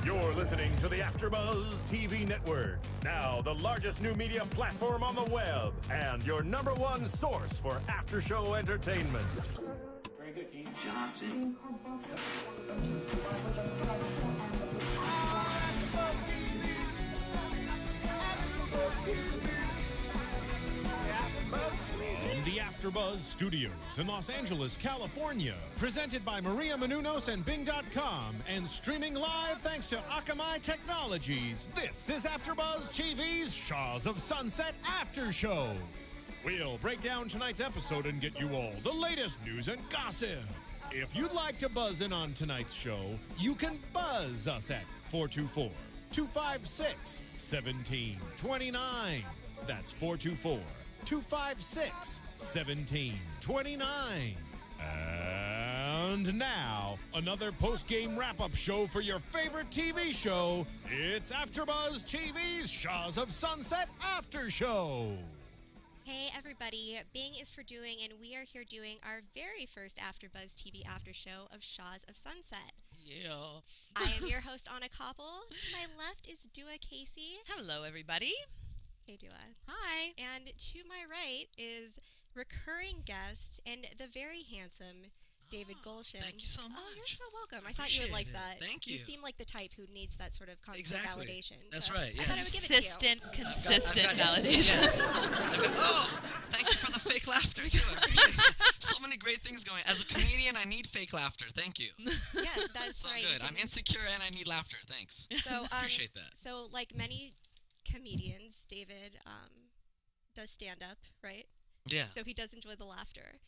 You're listening to the AfterBuzz TV network, now the largest new media platform on the web, and your #1 source for after-show entertainment. Very good, team. From the AfterBuzz Studios in Los Angeles, California, presented by Maria Menounos and Bing.com, and streaming live thanks to Akamai Technologies, this is AfterBuzz TV's Shahs of Sunset After Show. We'll break down tonight's episode and get you all the latest news and gossip. If you'd like to buzz in on tonight's show, you can buzz us at 424-256-1729. That's 424-256-1729. And now, another post-game wrap-up show for your favorite TV show. It's AfterBuzz TV's Shahs of Sunset After Show. Hey everybody, Bing is for doing, and we are here doing our very first AfterBuzz TV after show of Shahs of Sunset. Yeah. I am your host, Anna Koppel. To my left is Du'a Kiassi. Hello, everybody. Hey, Du'a. Hi. And to my right is recurring guest and the very handsome David Golshan. Thank you so much. Oh, you're so welcome. I thought you would like that. Thank you. You seem like the type who needs that sort of constant validation. That's so right, yeah. I thought I would give it to you. Consistent validation. Yes. Oh, thank you for the fake laughter, too. I appreciate it. So many great things going. As a comedian, I need fake laughter. Thank you. Yeah, that's So right. good. I'm insecure and I need laughter. Thanks. So, appreciate that. So, like many comedians, David does stand-up, right? Yeah. So he does enjoy the laughter.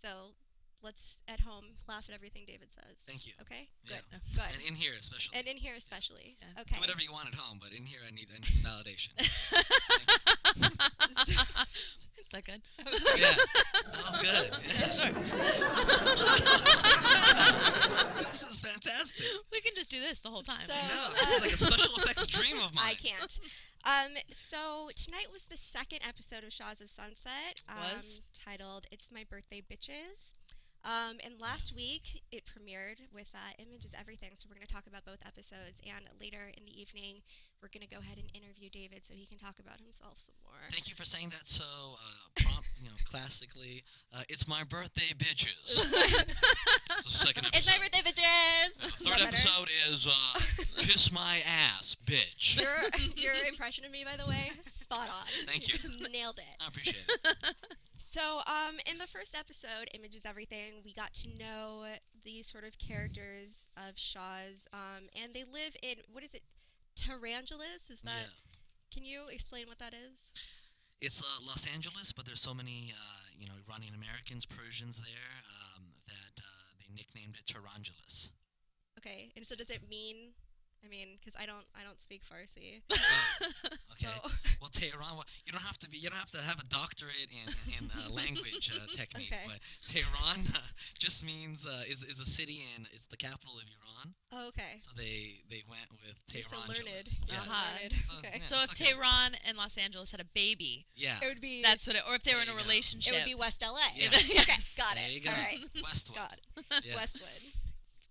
So let's, at home, laugh at everything David says. Thank you. Okay? Yeah. Good. Good. And in here especially. And in here especially. Yeah. Okay. Do whatever you want at home, but in here I need validation. Is that good? Yeah. That was good. Yeah, sure. This is fantastic. We can just do this the whole time. So, I know. This is like a special effects dream of mine. I can't. So tonight was the second episode of Shahs of Sunset, titled "It's My Birthday, Bitches." And last week it premiered with Image is Everything, so we're going to talk about both episodes. And later in the evening, we're going to go ahead and interview David so he can talk about himself some more. Thank you for saying that so prompt, classically. It's my birthday, bitches. It's the second episode. It's my birthday, bitches. Third episode is kiss my ass, bitch. Your impression of me, by the way, spot on. Thank you. Nailed it. I appreciate it. So, in the first episode, Image is Everything, we got to know these sort of characters of Shahs, and they live in, what is it, Tarantulas? Is that, Can you explain what that is? It's Los Angeles, but there's so many, Iranian Americans, Persians there, that they nicknamed it Tarantulas. Okay, and so does it mean... I mean, because I don't speak Farsi. Okay. So. Well, Tehran. You don't have to have a doctorate in language technique. Okay. But Tehran just means is a city and it's the capital of Iran. Oh, okay. So they went with Tehran. You're so learned. Yeah. Learned. So, Okay. yeah, So if Tehran and Los Angeles had a baby, yeah, It would be. that's what it. Or if they were in a There you go. relationship, It would be West LA. Yeah. Okay, got There it. you go. All right. Westwood. Got it. Yeah. Westwood.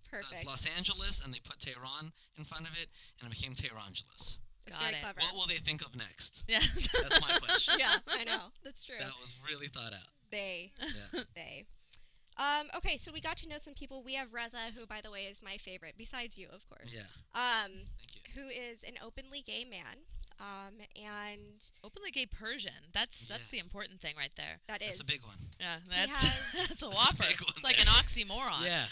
So Perfect. it's Los Angeles, and they put Tehran in front of it, and it became Tehrangeles. That's Got very it. clever. What will they think of next? Yes. That's my question. Yeah, I know. That's true. That was really thought out. They. Yeah. They. Okay, so we got to know some people. We have Reza, who, by the way, is my favorite, besides you, of course. Yeah. Thank you. Who is an openly gay man. And Openly gay Persian. That's Yeah. the important thing right there. that is. That's a big one. Yeah, has- that's a whopper. big one It's like there. an oxymoron. Yeah.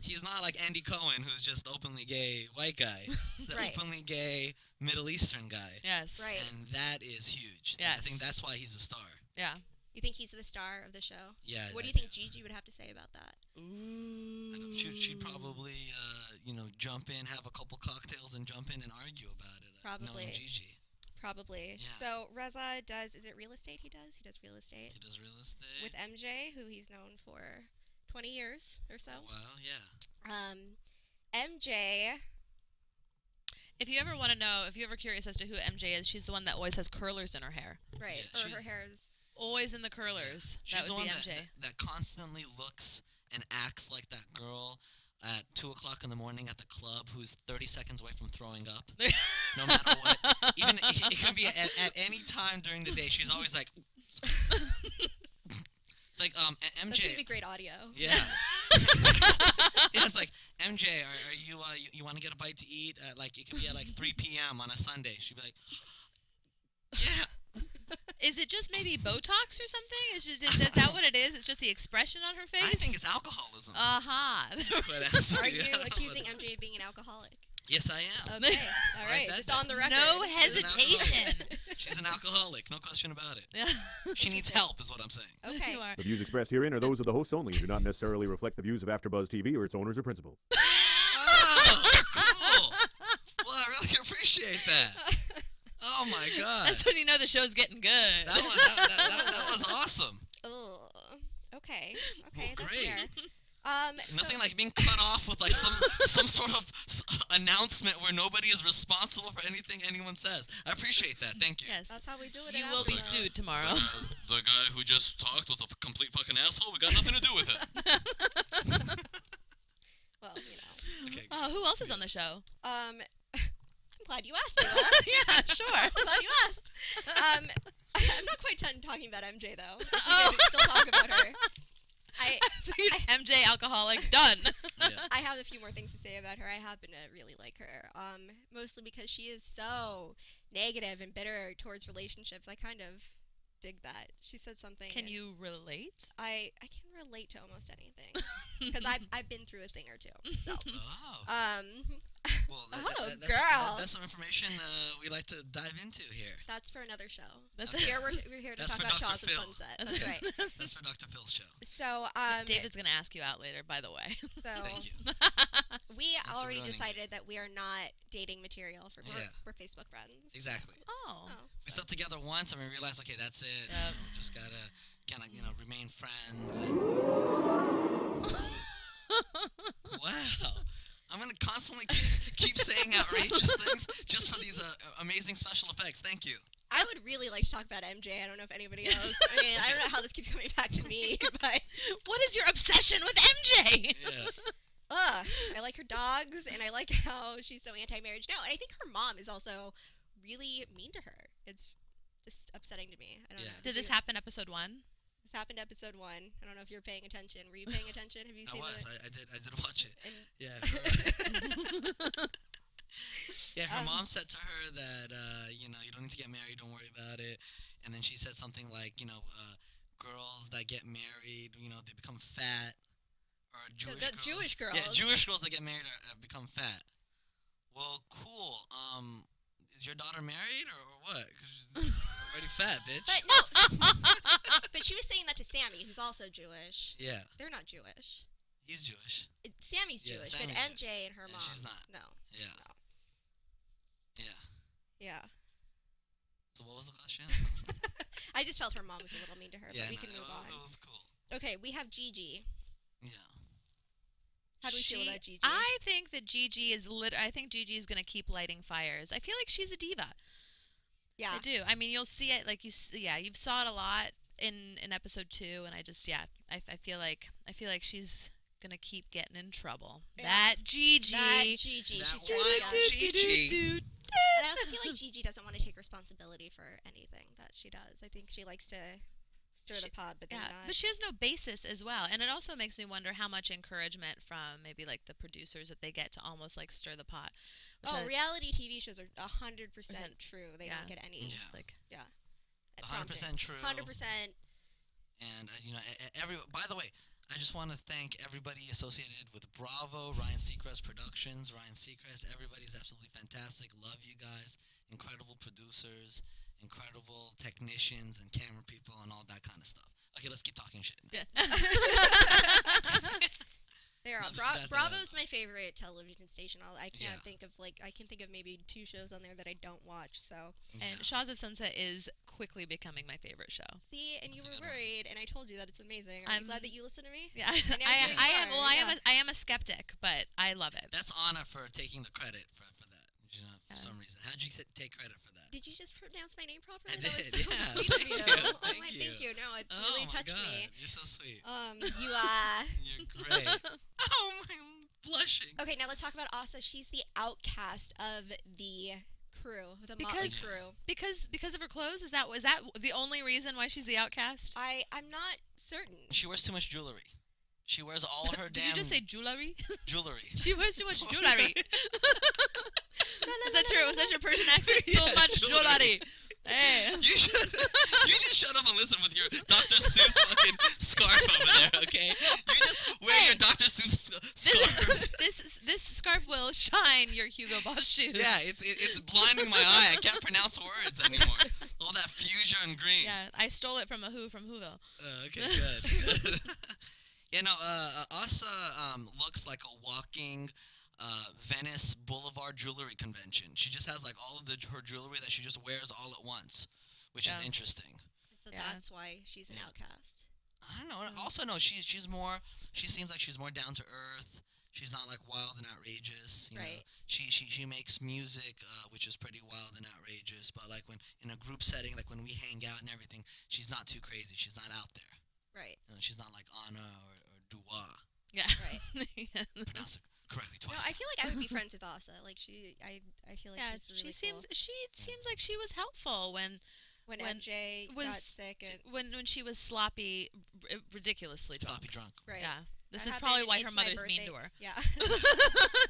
He's not like Andy Cohen, who's just openly gay white guy. He's the Right. openly gay Middle Eastern guy. Yes. Right. And that is huge. Yes. I think that's why he's a star. Yeah. You think he's the star of the show? Yeah. What do I you think Gigi would have to say about that? Ooh. She'd probably, jump in, have a couple cocktails, and jump in and argue about it. Probably. Knowing Gigi. Probably. Yeah. So Reza does, is it real estate he does? He does real estate. He does real estate. With MJ, who he's known for 20 years or so. Well, yeah. MJ, If you ever want to know, if you're ever curious as to who MJ is, she's the one that always has curlers in her hair. right, Yeah, or her hair is... Always in the curlers. She's That the would one be MJ. that constantly looks and acts like that girl at 2 o'clock in the morning at the club who's 30 seconds away from throwing up. No matter what. Even it can be at any time during the day. She's always like... It's like, MJ... That's going to be great audio. Yeah. Yeah, it's like, MJ, are you, you want to get a bite to eat? Like, it could be at like 3 p.m. on a Sunday. She'd be like, yeah. Is it just maybe Botox or something? Is that what it is? It's just the expression on her face? I think it's alcoholism. Are you accusing MJ of being an alcoholic? Yes, I am. Okay. All right. Just on the record. No hesitation. She's an alcoholic. No question about it. Yeah. She needs help is what I'm saying. Okay. The views expressed herein are those of the hosts only and do not necessarily reflect the views of AfterBuzz TV or its owners or principals. Oh, cool. Well, I really appreciate that. Oh, my God. That's when you know the show's getting good. That was awesome. Oh. Okay. Well, That's great. fair. Nothing like being cut off with like some sort of announcement where nobody is responsible for anything anyone says. I apprate that. Thank you. Yes. That's how we do it. You will be sued tomorrow. The guy who just talked was a complete fucking asshole. We got nothing to do with it. Well, you know. Okay. Who else is on the show? I'm glad you asked. Yeah, sure. I'm glad you asked. I'm not quite done talking about MJ though. We can still talk about her. MJ alcoholic done. Yeah. I have a few more things to say about her. I happen to really like her, mostly because she is so negative and bitter towards relationships. I kind of dig that. She said something. Can you relate? I can relate to almost anything because I've been through a thing or two. So. Oh. Well, that's some information we like to dive into here. That's for another show. That's we're here to talk about Shahs of Sunset. That's right. That's for Dr. Phil's show. So David's gonna ask you out later, by the way. So Thank you. we Thanks already for ruining decided that we are not dating material for we're Facebook friends. Exactly. Oh. We slept together once and we realized, okay, that's it. Yep. We just gotta kind of, remain friends. Wow. I'm gonna constantly keep saying outrageous things just for these amazing special effects. Thank you. I would really like to talk about MJ. I don't know if anybody else. I mean, I don't know how this keeps coming back to me, but what is your obsession with MJ? Yeah. I like her dogs, and I like how she's so anti-marriage now. And I think her mom is also really mean to her. It's just upsetting to me. I don't know. Did this happen episode 1? This happened episode 1. I don't know if you're paying attention. Were you paying attention? Have you seen it? I did watch it. And Yeah. Yeah, her mom said to her that, you don't need to get married, don't worry about it. And then she said something like, girls that get married, they become fat. Or Jewish girls. Yeah, Jewish girls that get married become fat. Well, cool. Is your daughter married or what? 'Cause she's already fat, bitch. But no. But she was saying that to Sammy, who's also Jewish. Yeah. They're not Jewish. He's Jewish. Sammy's Yeah, Jewish, Sammy's but MJ and her Yeah, mom. she's not. No. Yeah. No. Yeah. Yeah. So what was the question? I just felt her mom was a little mean to her, but we can move on. It was cool. Okay, we have Gigi. Yeah. How do we feel about Gigi? I think that Gigi is I think Gigi is going to keep lighting fires. I feel like she's a diva. Yeah. I do. I mean, you'll see it like you saw it a lot in episode 2, and I just I feel like she's going to keep getting in trouble. Yeah. That Gigi. She's trying to Gigi. And I also feel like Gigi doesn't want to take responsibility for anything that she does. I think she likes to stir the pot, but then not. But she has no basis as well, and it also makes me wonder how much encouragement from maybe like the producers that they get to almost like stir the pot. Reality TV shows are 100% true. They don't get any. Yeah. Like 100% true. 100%. And by the way, I just want to thank everybody associated with Bravo, Ryan Seacrest Productions, everybody's absolutely fantastic. Love you guys. Incredible producers, incredible technicians and camera people and all that kind of stuff. Okay, let's keep talking shit now. Bravo's my favorite television station. I can't think of I can think of maybe 2 shows on there that I don't watch. So. And Shahs of Sunset is quickly becoming my favorite show. See, and you were worried, and I told you that it's amazing. I'm glad that you listen to me. Yeah, I am a skeptic, but I love it. That's Anna for taking the credit for that. For some reason, how'd you take credit for that? Did you just pronounce my name properly? I did. That was so sweet of you. Thank you. No, it's really touched me. You're so sweet. You are. You're great. Oh my, I'm Okay, now let's talk about Asa. She's the outcast of the crew, the Motley crew. Because of her clothes? Is that the only reason why she's the outcast? I'm not certain. She wears too much jewelry. She wears all her Did damn... you just say jewelry? Jewelry. She wears too much jewelry. Was that your Persian accent? Too much jewelry. Hey. You just shut up and listen with your Dr. Seuss fucking scarf over there, okay? You just wear your Dr. Seuss scarf. This scarf will shine your Hugo Boss shoes. Yeah, it's blinding my eye. I can't pronounce words anymore. All that fuchsia green. Yeah, I stole it from from Whoville. Okay, good. Yeah, no, Asa looks like a walking Venice Boulevard jewelry convention. She just has like all of her jewelry that she just wears all at once, which is interesting. So that's why she's an outcast. I don't know. Also, no, she seems like she's more down to earth. She's not like wild and outrageous. You know? She makes music, which is pretty wild and outrageous. But like when in a group setting, like when we hang out and everything, she's not too crazy. She's not out there. Right. You know, she's not like Anna or Du'a. Yeah. Right. Pronounce it correctly twice. No, I feel like I would be friends with Asa. Like I feel like she's really cool. She seems like she was helpful when MJ got sick and when she was sloppy, ridiculously drunk. Sloppy drunk. Right. Yeah. This is probably why her mother's mean to her. Yeah.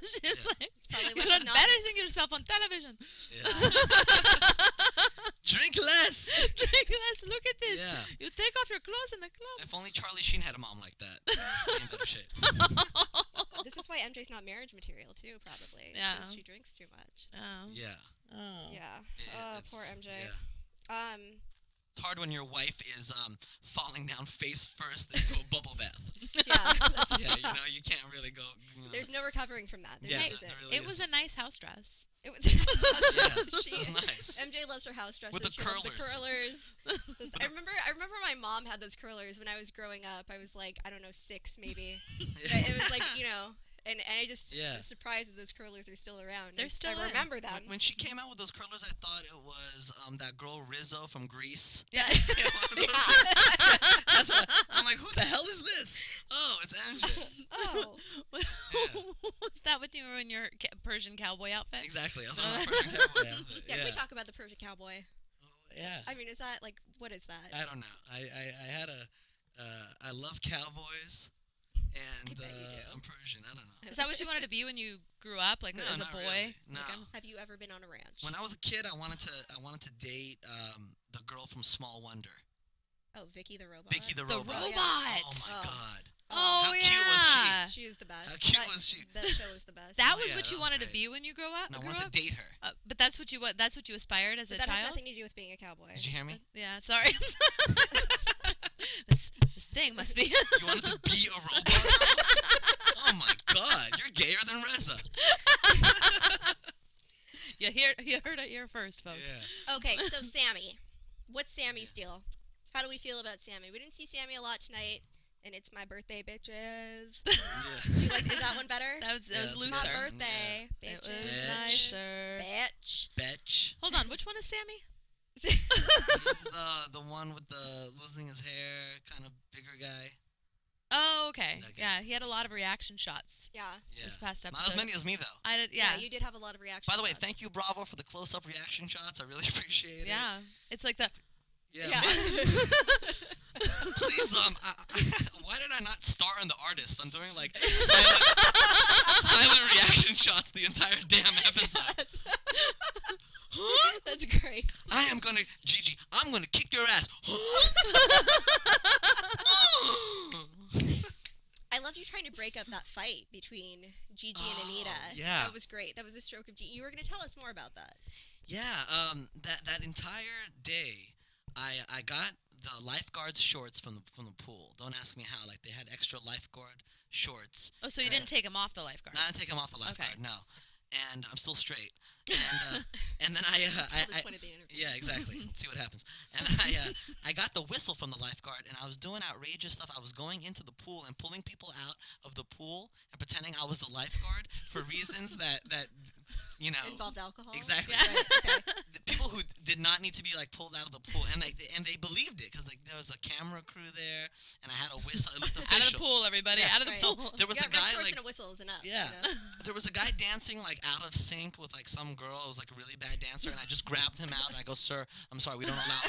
She's like, it's probably why you're embarrassing yourself on television. Yeah. Drink less. Drink less. Look at this. Yeah. You take off your clothes in the club. If only Charlie Sheen had a mom like that. In better shape. This is why MJ's not marriage material too, probably. Yeah. Because she drinks too much. Oh. Yeah. Oh. Yeah. Poor MJ. Yeah. It's hard when your wife is falling down face first into a bubble bath. Yeah. You know, you can't really go. You know. There's no recovering from that. Yeah, Really it was a nice house dress. It was. Yeah, it was nice. MJ loves her house dresses. With the curlers. The curlers. I remember my mom had those curlers when I was growing up. I was like, I don't know, 6 maybe. It was like, you know. And I just am surprised that those curlers are still around. They're still I remember them. When she came out with those curlers, I thought it was that girl Reza from Greece. Yeah. I'm like, who the hell is this? Oh, it's MJ. Oh. Was that what you were in your Persian cowboy outfit? Exactly. I was wearing my Persian cowboy outfit. Yeah, can we talk about the Persian cowboy? Yeah. I mean, is that like, what is that? I don't know. I had I love cowboys. And I'm Persian. I don't know. Is that what you wanted to be when you grew up, like as a boy? Really. No. Have you ever been on a ranch? When I was a kid, I wanted to date the girl from Small Wonder. Oh, Vicky the robot. Vicky the robot. Robot. Oh my God. Oh, How yeah. cute was she? She was the best. How cute was she? That show was the best. That was what you wanted to be when you grew up. No, I wanted to date her. But that's what you aspired as a child. That has nothing to do with being a cowboy. Did you hear me? Yeah. Sorry. This thing must be. You wanted to be a robot? Oh my God, you're gayer than Reza. You heard it here first, folks. Yeah. Okay, so Sammy. What's Sammy's deal? How do we feel about Sammy? We didn't see Sammy a lot tonight, and it's my birthday, bitches. Yeah. Is that one better? That was looser. My birthday, bitches. It was nicer. Bitch. Hold on, which one is Sammy? He's the one with the losing his hair, kind of bigger guy. Oh, okay. Yeah, he had a lot of reaction shots. Yeah. This past episode. Not as many as me, though. I did. Yeah, you did have a lot of reaction shots. By the way, shots. thank you, Bravo, for the close-up reaction shots. I really appreciate it. Yeah. It's like the... Yeah. Please, why did I not star in The Artist? I'm doing, like, silent reaction shots the entire damn episode. That's great. I'm gonna kick your ass. I love you trying to break up that fight between Gigi and Anita. Yeah. That was great. That was a stroke of Gigi. You were going to tell us more about that. Yeah, that entire day, I got the lifeguard's shorts from the pool. Don't ask me how. Like, they had extra lifeguard shorts. Oh, so you didn't take them off the lifeguard? No, I didn't take them off the lifeguard, okay. no. And I'm still straight. And then yeah, exactly. Let's see what happens. And then I got the whistle from the lifeguard, and I was doing outrageous stuff. I was going into the pool and pulling people out of the pool and pretending I was the lifeguard for reasons that you know, involved alcohol. Exactly. Right, okay. The people who did not need to be like pulled out of the pool, and they believed it because like there was a camera crew there, and I had a whistle. It looked official. Out of the pool, everybody! Yeah. Out of the pool. There was a guy like a whistle whistles enough. Yeah. You know? There was a guy dancing like out of sync with like some girl who was like a really bad dancer, and I just grabbed him out and I go, "Sir, I'm sorry, we don't allow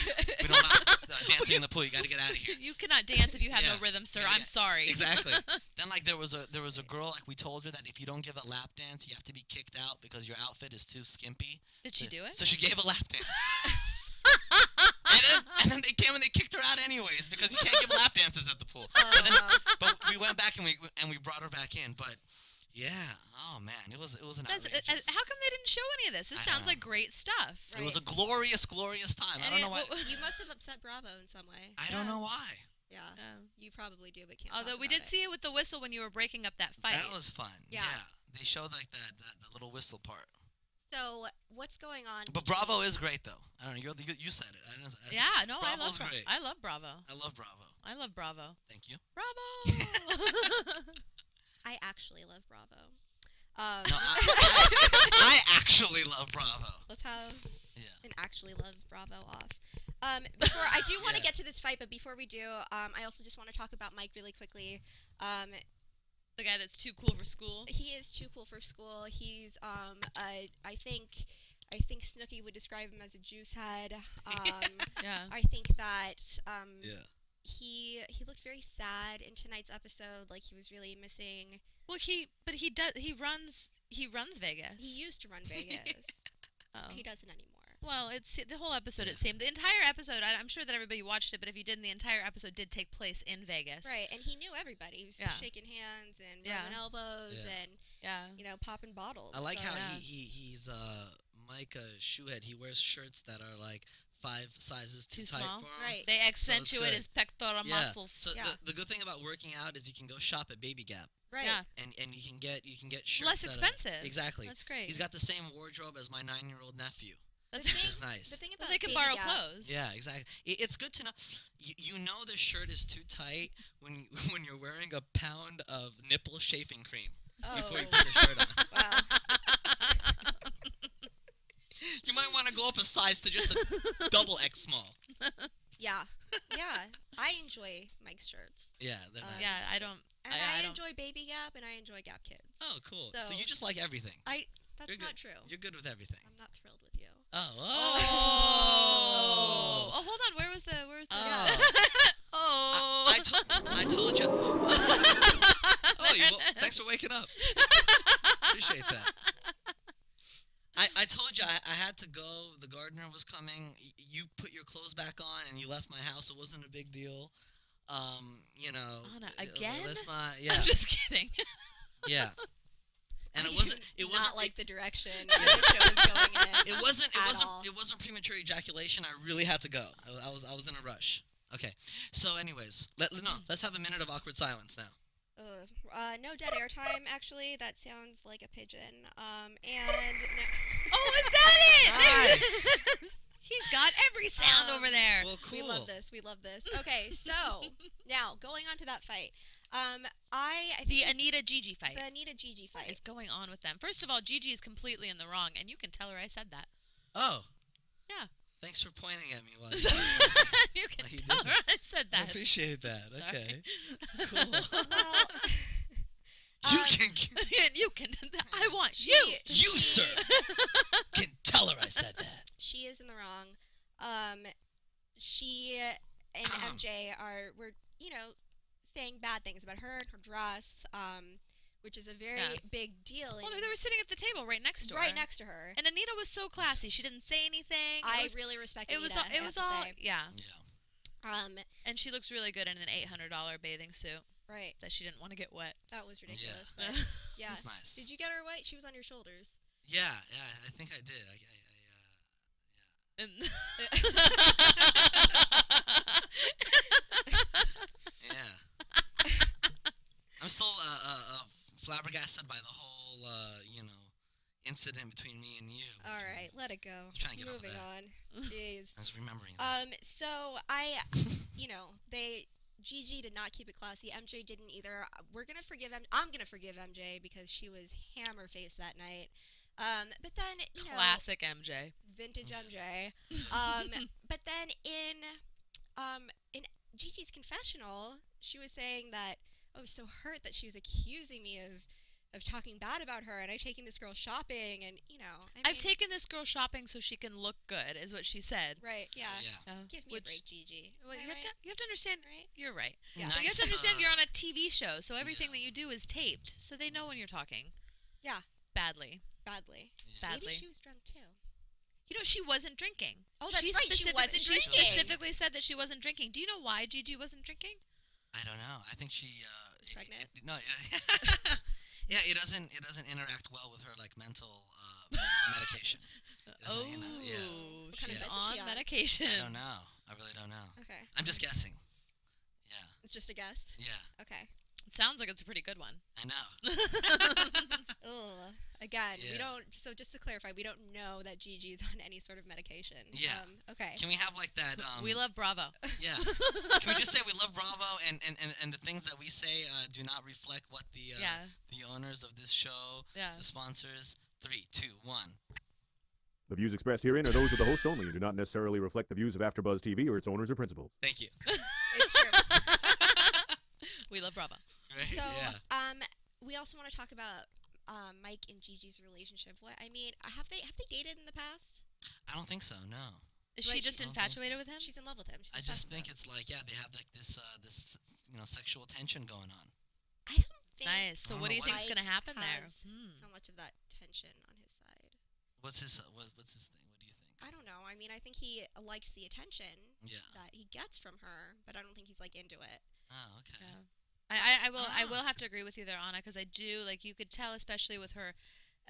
dancing in the pool. You got to get out of here." You cannot dance if you have no rhythm, sir. I'm sorry. Exactly. Then like there was a girl, like we told her that if you don't give a lap dance, you have to be kicked out because your outfit is too skimpy. Did she do it? So she gave a lap dance. and then they came and they kicked her out anyways because you can't give lap dances at the pool. But we went back and we brought her back in. But yeah, oh man, it was an outrageous. How come they didn't show any of this? This sounds like great stuff. Right. It was a glorious time. I don't know why. You must have upset Bravo in some way. I don't know why. Yeah, you probably do, but can't. Although we did see it with the whistle when you were breaking up that fight. That was fun. Yeah. They showed like that little whistle part. So what's going on? But Bravo is great though. I don't know. You said it. I love great. I love Bravo. I love Bravo. I love Bravo. Thank you. Bravo. I actually love Bravo. No, I actually love Bravo. Let's have an actually love Bravo off. Before I do want to get to this fight, but before we do, I also just want to talk about Mike really quickly. The guy that's too cool for school. He is too cool for school. He's I think Snooki would describe him as a juice head. Yeah. I think that he looked very sad in tonight's episode, like he was really missing. Well, he runs Vegas. He used to run Vegas. Oh. He doesn't anymore. Well, it's the whole episode. It seemed the entire episode. I'm sure that everybody watched it, but if you didn't, the entire episode did take place in Vegas. Right, and he knew everybody. He was shaking hands and rubbing elbows and popping bottles. I like how he's Mike Shoehead. He wears shirts that are like 5 sizes too tight small. for him. Right. They accentuate his pectoral muscles. So the good thing about working out is you can go shop at Baby Gap. Right. Yeah. And you can get shirts less expensive. Exactly. That's great. He's got the same wardrobe as my 9-year-old nephew. Which is nice. The thing about they can Baby borrow Gap, clothes. Yeah, exactly. It's good to know. You know the shirt is too tight when you're wearing a pound of nipple shaving cream before you put the shirt on. Wow. You might want to go up a size to just a double X small. Yeah. I enjoy Mike's shirts. Yeah, they're nice. Yeah, I don't. And I enjoy Baby Gap and I enjoy Gap Kids. Oh, cool. So you just like everything. That's You're not good. true. You're good with everything. I'm not thrilled with you. Oh, hold on. Where was the? I told you. Thanks for waking up. Appreciate that. I told you I had to go. The gardener was coming. You put your clothes back on and you left my house. It wasn't a big deal. Anna, again? Let's not. Yeah. I'm just kidding. Yeah. And it wasn't not like the direction the show was going in. It wasn't premature ejaculation. I really had to go. I was in a rush. Okay. So anyways, let's have a minute of awkward silence now. No dead air time, actually. That sounds like a pigeon. And oh, is that it? Nice. He's got every sound over there. Well, cool. We love this. Okay, so now going on to that fight. I think the Anita Gigi fight. The Anita Gigi fight. What is going on with them? First of all, Gigi is completely in the wrong, and you can tell her I said that. Oh. Yeah. Thanks for pointing at me. You can tell her I said that. I appreciate that. Sorry. Okay. Cool. Well, you can. I want you, sir, can tell her I said that. She is in the wrong. She and MJ were saying bad things about her and her dress, which is a very big deal. Well, they were sitting at the table right next to her. Right next to her. And Anita was so classy. She didn't say anything. I really respect Anita. It was all. Yeah. And she looks really good in an $800 bathing suit. Right. That she didn't want to get wet. That was ridiculous. But yeah. Nice. Did you get her wet? She was on your shoulders. Yeah. I think I did. Yeah. I'm still flabbergasted by the whole incident between me and you. All right, let it go. Trying to get Moving on. Jeez. I was remembering that. So Gigi did not keep it classy. MJ didn't either. I'm gonna forgive MJ because she was hammer faced that night. But then classic MJ. Vintage MJ. But then in Gigi's confessional, she was saying that I was so hurt that she was accusing me of of talking bad about her, and I've taken this girl shopping, and I've taken this girl shopping so she can look good, is what she said. Right? Yeah. Give me a break, Gigi. Well, you have to understand. Right? You're right. Yeah. But you have to understand you're on a TV show, so everything that you do is taped, so they know when you're talking. Yeah. Badly. Maybe she was drunk too. She wasn't drinking. Oh, that's right. She wasn't drinking. She specifically said that she wasn't drinking. Do you know why Gigi wasn't drinking? I don't know. I think she was pregnant. Yeah, it doesn't interact well with her mental medication. She's on medication. I don't know. I really don't know. Okay. I'm just guessing. Yeah. It's just a guess. Yeah. Okay. It sounds like it's a pretty good one. I know. Ugh. Again, we don't. So just to clarify, we don't know that Gigi's on any sort of medication. Yeah. Okay. Can we have that? We love Bravo. Yeah. Can we just say we love Bravo, and the things that we say do not reflect what the owners of this show, the sponsors. 3, 2, 1. The views expressed herein are those of the hosts only and do not necessarily reflect the views of AfterBuzz TV or its owners or principals. Thank you. It's true. We love Bravo. Right? So, yeah. We also want to talk about Mike and Gigi's relationship. Have they dated in the past? I don't think so. No. Is she just infatuated with him? She's in love with him. I just think it's they have this sexual tension going on. I don't think. Nice. So what do you think is going to happen there? So much of that tension on his side. What's his thing? What do you think? I don't know. I mean, I think he likes the attention that he gets from her, but I don't think he's into it. Oh, okay. Yeah. I will have to agree with you there, Anna, because I do you could tell, especially with her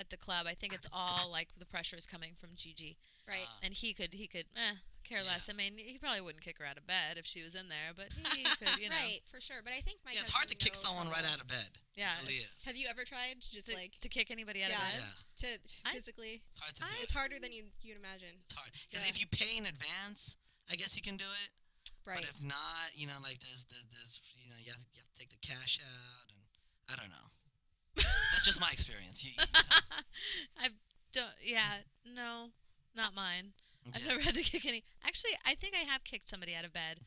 at the club. I think it's all the pressure is coming from Gigi, right? And he could care less. I mean, he probably wouldn't kick her out of bed if she was in there, but he could, Right, for sure. But I think Mike. Yeah, it's hard to kick someone right out of bed. Yeah, it really is. Have you ever tried to kick anybody out of bed? Yeah. To physically. It's hard to do. It's harder than you'd imagine. It's hard because if you pay in advance, I guess you can do it. Right. But if not, there's you have to take the cash out, and I don't know. That's just my experience. You I don't. Yeah, no, not mine. Okay. I've never had to kick any. Actually, I think I have kicked somebody out of bed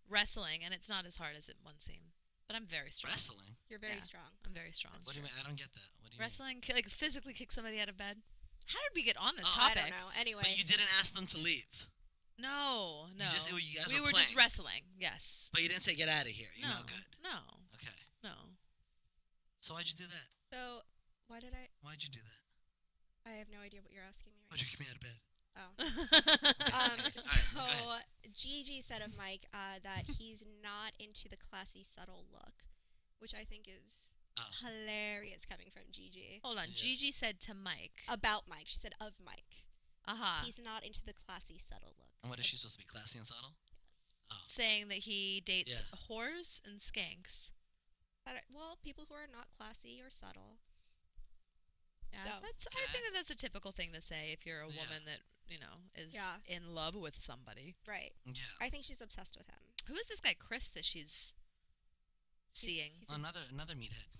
wrestling, and it's not as hard as it once seemed. But I'm very strong. Wrestling? You're very strong. I'm very strong. What do you mean? I don't get that. What do you Wrestling, physically kick somebody out of bed. How did we get on this I topic? don't know. Anyway. But you didn't ask them to leave. No. You guys we were playing. just wrestling. Yes. But you didn't say get out of here. You're no good. No. Okay. No. So why'd you do that? So Why'd you do that? I have no idea what you're asking me. Why'd you kick me out of bed? Oh. Right, Gigi said of Mike that he's not into the classy, subtle look, which I think is hilarious coming from Gigi. Hold on. Yeah. Gigi said to Mike. About Mike. She said of Mike. He's not into the classy, subtle look. And what is she supposed to be, classy and subtle? Yes. Oh. Saying that he dates whores and skanks. People who are not classy or subtle. Yeah, I think that's a typical thing to say if you're a woman that is in love with somebody. Right. Yeah. I think she's obsessed with him. Who is this guy Chris that she's seeing? He's another meathead.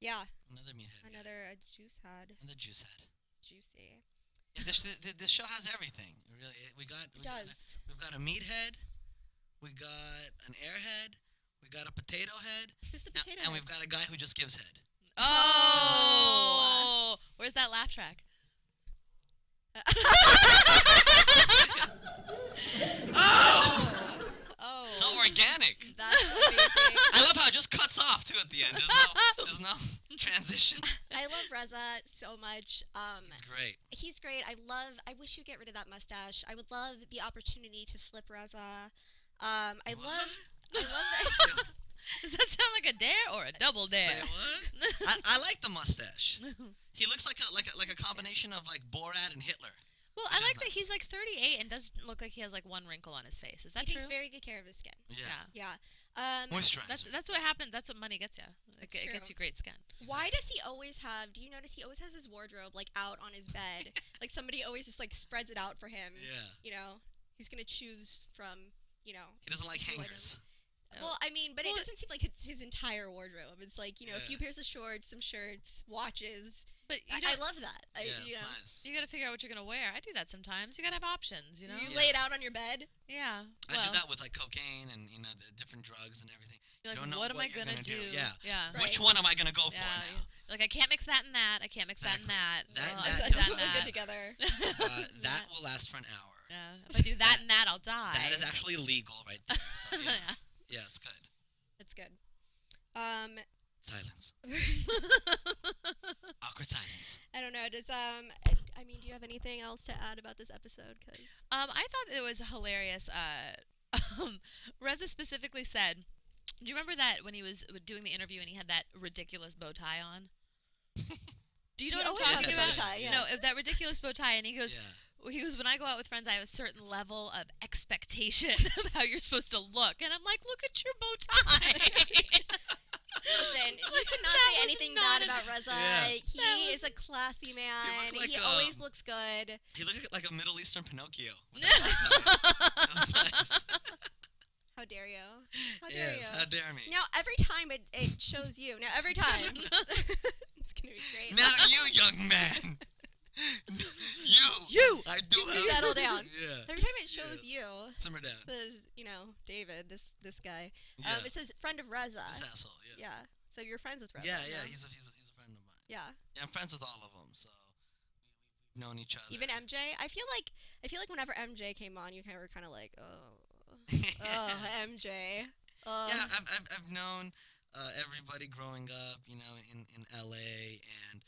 Yeah. Another meathead. Another juice head. Another juice head. Juicy. Yeah, this show has everything. Really, we've got a meathead, we got an airhead, we got a potato head. Who's the potato head? And we've got a guy who just gives head. Oh! Where's that laugh track? Oh! So organic. That's amazing. I love how it just cuts off too at the end. There's no transition. I love Reza so much. He's great. He's great. I wish you'd get rid of that mustache. I would love the opportunity to flip Reza. I love that. Does that sound like a dare or a double dare? Say what? I like the mustache. He looks like a combination of Borat and Hitler. Well, I like that he's 38 and doesn't look like he has one wrinkle on his face. Is that true? He takes very good care of his skin. Yeah. Moisturizer. That's what happens. That's what money gets you. It gets you great skin. Why does he always have? Do you notice he always has his wardrobe out on his bed? Somebody always just spreads it out for him. Yeah. He's gonna choose from. He doesn't like hangers. Well, I mean, but it doesn't seem like it's his entire wardrobe. It's a few pairs of shorts, some shirts, watches. But I love that. It's nice. You got to figure out what you're gonna wear. I do that sometimes. You got to have options. You lay it out on your bed. Yeah. I do that with cocaine and the different drugs and everything. You're You like, don't know what am I what you're gonna gonna do. do? Yeah. Yeah. Right. Which one am I gonna go for Yeah, now? Like, I can't mix that and that. I can't mix that and that. That- Well, that I've doesn't done look that. good together. That will last for an hour. Yeah. If I do that and that, I'll die. That is actually legal right there. So, yeah. Yeah. Yeah, it's good. It's good. Silence. Awkward silence. I don't know. Does I mean, do you have anything else to add about this episode? Cause I thought it was hilarious. Reza specifically said, do you remember that when he was doing the interview and he had that ridiculous bow tie on? Do you know He what I'm always has talking a bow about? tie, yeah. No, that ridiculous bow tie, and he goes, Yeah. when I go out with friends, I have a certain level of expectation of how you're supposed to look, and I'm like, look at your bow tie. Listen, you could not That say was anything not bad about Reza. Yeah. He is a classy man. like, He always looks good. He looked like a Middle Eastern Pinocchio. with No. that bow tie. That was nice. How dare you? How dare Yes, you? how dare me. Now every time it shows you. Now every time. It's gonna be great. Now you, young man. You. I do You have- settle down. Yeah. Every time it shows you, Simmer down. says, David, this guy. Yeah. It says friend of Reza. This asshole. Yeah. Yeah. So you're friends with Reza. Yeah, yeah. no? He's a friend of mine. Yeah. Yeah, I'm friends with all of them, so we've known each other. Even MJ. I feel like whenever MJ came on, you were kind of like, oh, MJ. Yeah, I've known everybody growing up, in LA, and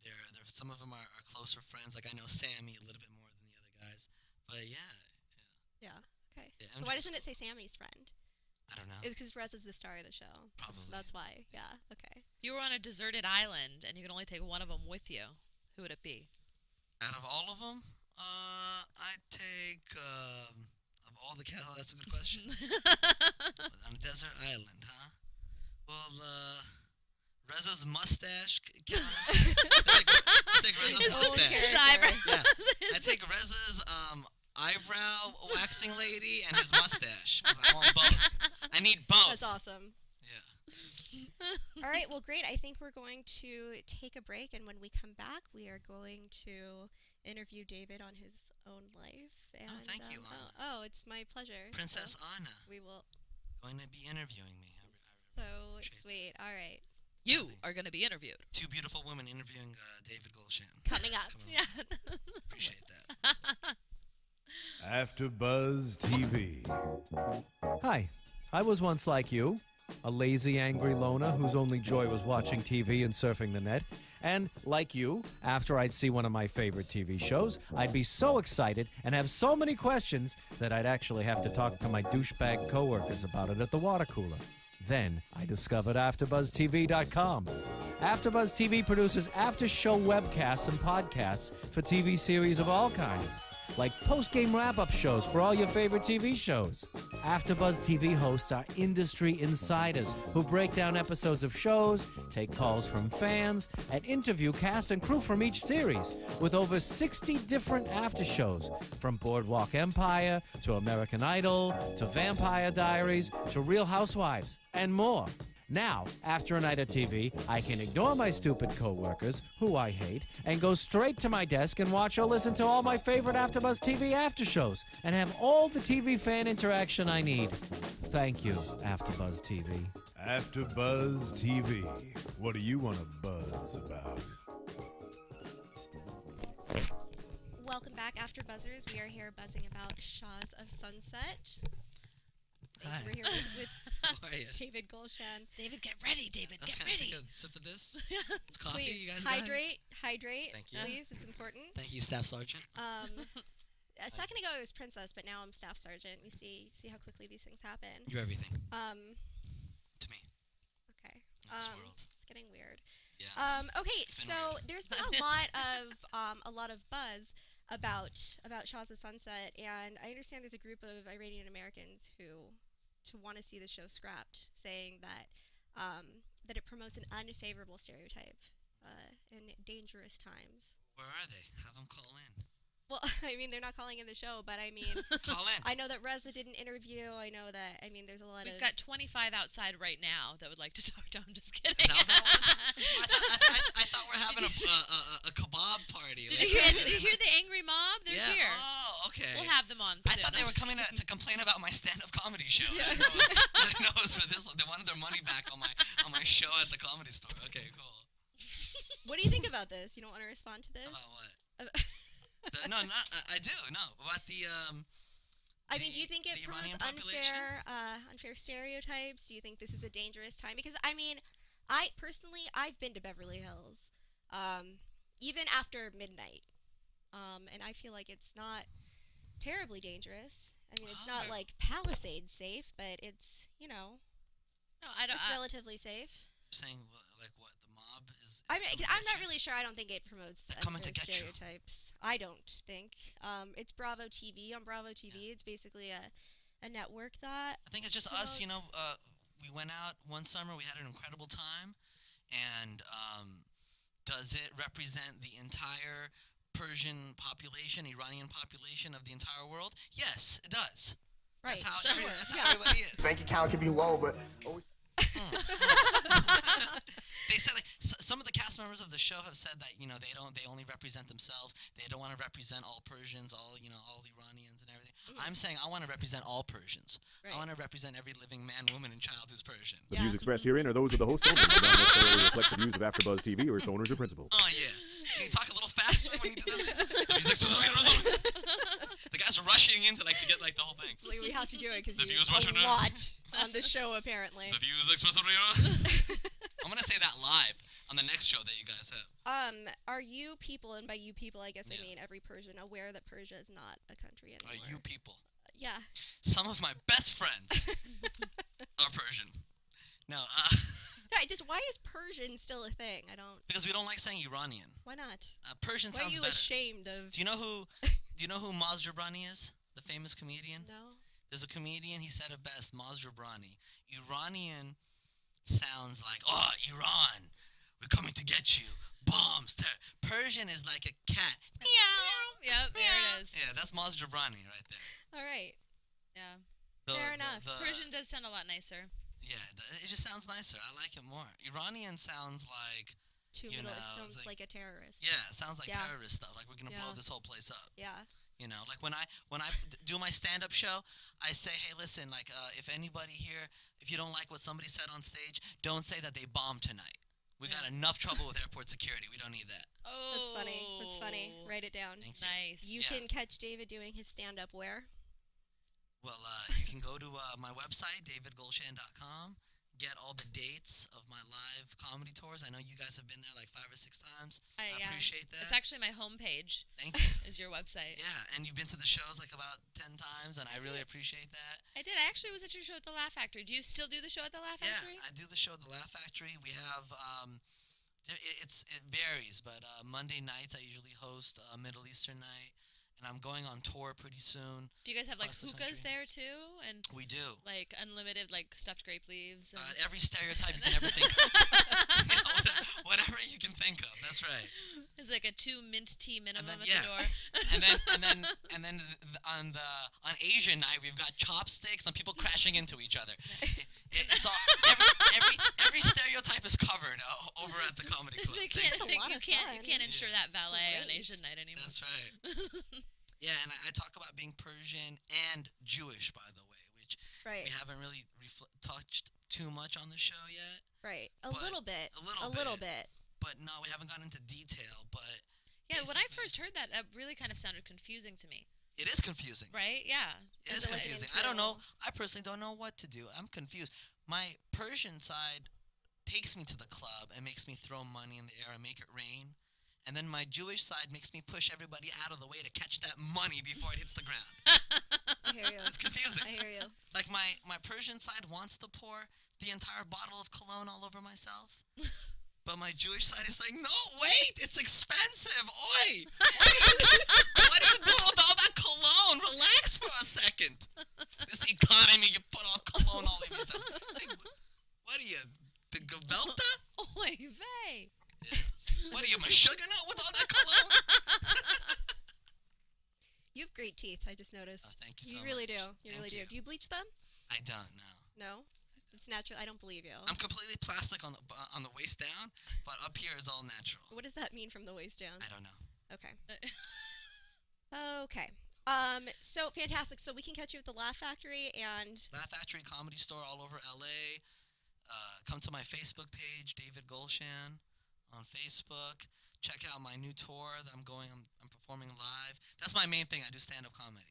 they're some of them are closer friends. Like I know Sammy a little bit more than the other guys, but yeah. Yeah. Okay. Yeah, So why doesn't it say Sammy's friend? I don't know. It's because Reza's the star of the show. Probably. That's why. Yeah. Okay. You were on a deserted island, and you could only take one of them with you. Who would it be? Out of all of them, I'd take of all the cattle. That's a good question. On a desert island, huh? Well, Reza's mustache. I take Reza's His own mustache. character. Eyebrow. Yeah, I take Reza's eyebrow waxing lady and his mustache. 'Cause I want both. I need both. That's awesome. Yeah. All right. Well, great. I think we're going to take a break, and when we come back, we are going to interview David on his own life. And, thank you, Anna. Oh, it's my pleasure. Princess So Anna we will. going to be interviewing me. So appreciate sweet. All right. You are going to be interviewed. Two beautiful women interviewing David Golshan. Coming up. Coming Yeah. up. Appreciate that. AfterBuzz TV. Hi, I was once like you, a lazy, angry loner whose only joy was watching TV and surfing the net. And like you, after I'd see one of my favorite TV shows, I'd be so excited and have so many questions that I'd actually have to talk to my douchebag coworkers about it at the water cooler. Then I discovered AfterBuzzTV.com. AfterBuzz TV produces after-show webcasts and podcasts for TV series of all kinds, like post-game wrap-up shows for all your favorite TV shows. AfterBuzz TV hosts are industry insiders who break down episodes of shows, take calls from fans, and interview cast and crew from each series, with over 60 different after shows, from Boardwalk Empire to American Idol to Vampire Diaries to Real Housewives, and more. Now, after a night of TV, I can ignore my stupid coworkers, who I hate, and go straight to my desk and watch or listen to all my favorite AfterBuzz TV after shows, and have all the TV fan interaction I need. Thank you, AfterBuzz TV. AfterBuzz TV. What do you want to buzz about? Welcome back, After Buzzers. We are here buzzing about Shahs of Sunset. Hi. We're here with How are you? David Golshan. David, get ready, David, Let's get kinda ready. take a sip of this. It's coffee. Please You guys got it? hydrate. Thank you. Please, it's important. Thank you, Staff Sergeant. A second ago it was Princess, but now I'm Staff Sergeant. You see how quickly these things happen. You're everything To to me okay. in this world. It's getting weird. Yeah. Okay, It's been so weird. there's been a lot of buzz about Shahs of Sunset, and I understand there's a group of Iranian Americans who want to see the show scrapped, saying that that it promotes an unfavorable stereotype in dangerous times. Where are they? Have them call in. Well, I mean, they're not calling in the show, but I mean, Call in. I know that Reza didn't interview. I know that, I mean, there's a lot We've of... got 25 outside right now that would like to talk to him. Just kidding. Is that what that was? I thought we're having a kebab party. Did you hear the angry mob? They're yeah. here. Oh, okay. We'll have them on soon. I thought they were coming to complain about my stand-up comedy show. Yeah. I didn't know it was for this one. They wanted their money back on my show at the Comedy Store. Okay, cool. What do you think about this? You don't want to respond to this? About what? No, I do. No, about the I mean, do you think it the promotes Iranian population? unfair stereotypes? Do you think this is a dangerous time? Because I mean, I've been to Beverly Hills, even after midnight, and I feel like it's not terribly dangerous. I mean, it's not like Palisades safe, but it's No, I don't. it's relatively safe. Saying like what the mob is. I mean, I'm not really sure. I don't think it promotes They're coming to unfair get you. stereotypes. I don't think. It's Bravo TV. On Bravo TV, it's basically a network that. I think it's just us. We went out one summer. We had an incredible time, and does it represent the entire Persian population, Iranian population of the entire world? Yes, it does. Right. That's how, sure. that's how everybody is. Bank account can be low, but always. They said like some of the cast members of the show have said that they only represent themselves. They don't want to represent all Persians, all Iranians and everything. I'm saying I want to represent all Persians. Right. I want to represent every living man, woman, and child who's Persian. The Yeah. views expressed herein are those of the hosts only and do not necessarily reflect the views of AfterBuzz TV or its owners or principals. Oh yeah. Can you talk a little faster when you do that? The guys are rushing in to get the whole thing. Like, we have to do it because The you viewers watching a it. lot on the show apparently. The views expressed. I'm gonna say that live on the next show that you guys have. Are you people, and by you people, I guess I Yeah. mean every Persian, aware that Persia is not a country anymore? Are you people? Yeah. Some of my best friends are Persian. No, Yeah, why is Persian still a thing? I don't. because we don't like saying Iranian. Why not? Persian Why are sounds you better. ashamed of? Do you know who Maz Jobrani is? The famous comedian. No. There's a comedian. He said it best. Maz Jobrani. Iranian sounds like, oh, Iran, we're coming to get you. Bombs. Persian is like a cat. Meow. Yep, there it is. Yeah, that's Maz Jobrani right there. All right. Yeah. Fair enough. Persian does sound a lot nicer. Yeah, it just sounds nicer. I like it more. Iranian sounds like, Too You little. know, It sounds it's like a terrorist. yeah, it sounds like Yeah. terrorist stuff. Like we're gonna blow Yeah. this whole place up. Yeah. Like when I do my stand-up show, I say, hey, listen, if anybody here, if you don't like what somebody said on stage, don't say that they bombed tonight. We got enough trouble with airport security. We don't need that. Oh. That's funny. That's funny. Write it down. Thank you. Nice. You Yeah. can catch David doing his stand-up where? Well, you can go to my website, Golshan.It, get all the dates of my live comedy tours. I know you guys have been there like 5 or 6 times. I yeah. appreciate that. It's actually my homepage. Thank you. Is your website? Yeah, and you've been to the shows like about 10 times, and I really appreciate that. I did. I actually was at your show at the Laugh Factory. Do you still do the show at the Laugh Factory? Yeah, I do the show at the Laugh Factory. We have it varies, but Monday nights I usually host a Middle Eastern night, and I'm going on tour pretty soon. Do you guys have like across the hookahs country. there too, and We do. like unlimited like stuffed grape leaves? And Every stereotype you can ever think of. Whatever you can think of. That's right. It's like a 2 mint tea minimum then- at yeah. the door. and then on Asian night we've got chopsticks and people crashing into each other. It's all every stereotype is covered over at the comedy club. They Thank can't, you. a lot you of can't, you fun. can't ensure that valet on Great. Asian night anymore. That's right. Yeah, and I talk about being Persian and Jewish, by the way, which Right. we haven't really touched too much on the show yet. Right. But A little bit. a little A little bit. But no, we haven't gotten into detail. But Yeah, when I basically- first heard that, that really kind of sounded confusing to me. it is confusing. Right? Yeah. It is Is it like an confusing. I don't know. intro? I personally don't know what to do. I'm confused. My Persian side takes me to the club and makes me throw money in the air and make it rain. And then my Jewish side makes me push everybody out of the way to catch that money before it hits the ground. I hear you. It's confusing. I hear you. Like my Persian side wants to pour the entire bottle of cologne all over myself. But my Jewish side is like, no, wait, it's expensive. Oi! What are you doing with all that cologne? Relax for a second. This economy, you put all cologne all over yourself. Like, what are you, the Gavelta? Oy vey. Yeah. What are you, my sugar nut with all that cologne? You have great teeth. I just noticed. Oh, thank you so You really much. do. You Thank really you. do. Do you bleach them? I don't know. No. It's natural. I don't believe you. I'm completely plastic on the waist down, but up here is all natural. What does that mean from the waist down? I don't know. Okay. Okay. So fantastic. So we can catch you at the Laugh Factory and Laugh Factory Comedy Store all over LA. Come to my Facebook page, David Golshan, on Facebook. Check out my new tour that I'm performing live. That's my main thing. I do stand-up comedy.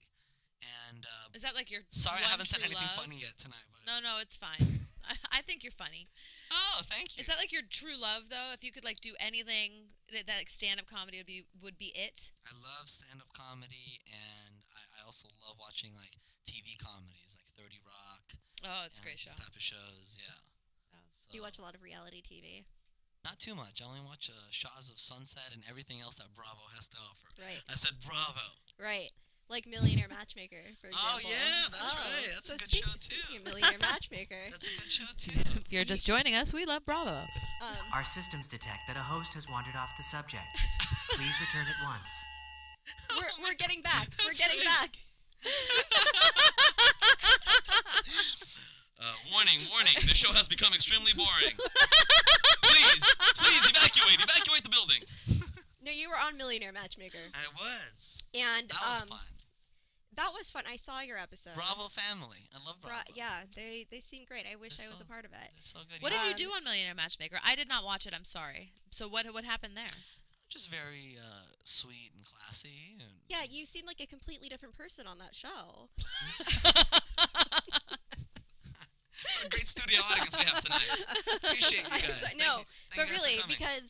And is that like your sorry, I haven't said anything love? funny yet tonight. But No, it's fine. I think you're funny. Oh, thank you. Is that like your true love though? If you could like do anything that like stand-up comedy would be it? I love stand-up comedy, and I also love watching like TV comedies like 30 Rock. Oh, it's a great show. These type of shows, yeah. Oh. Do you watch a lot of reality TV? Not too much. I only watch Shahs of Sunset and everything else that Bravo has to offer. Right. I said Bravo. Right. Like Millionaire Matchmaker, for example. Oh, yeah, that's right. That's a good show, too. Speaking of Millionaire Matchmaker. That's a good show, too. If you're just joining us, we love Bravo. Our systems detect that a host has wandered off the subject. Please return at once. We're getting back. We're getting great. back. Warning. This show has become extremely boring. Please evacuate the building. No, you were on Millionaire Matchmaker. I was. And that was fun. That was fun. I saw your episode. Bravo family. I love Bravo. Yeah, they seem great. I wish I was a part of it. They're so good. What did you do on Millionaire Matchmaker? I did not watch it. I'm sorry. So what happened there? Just very sweet and classy. And yeah, you seemed like a completely different person on that show. What a great studio audience we have tonight. Appreciate you guys. Thank you really, because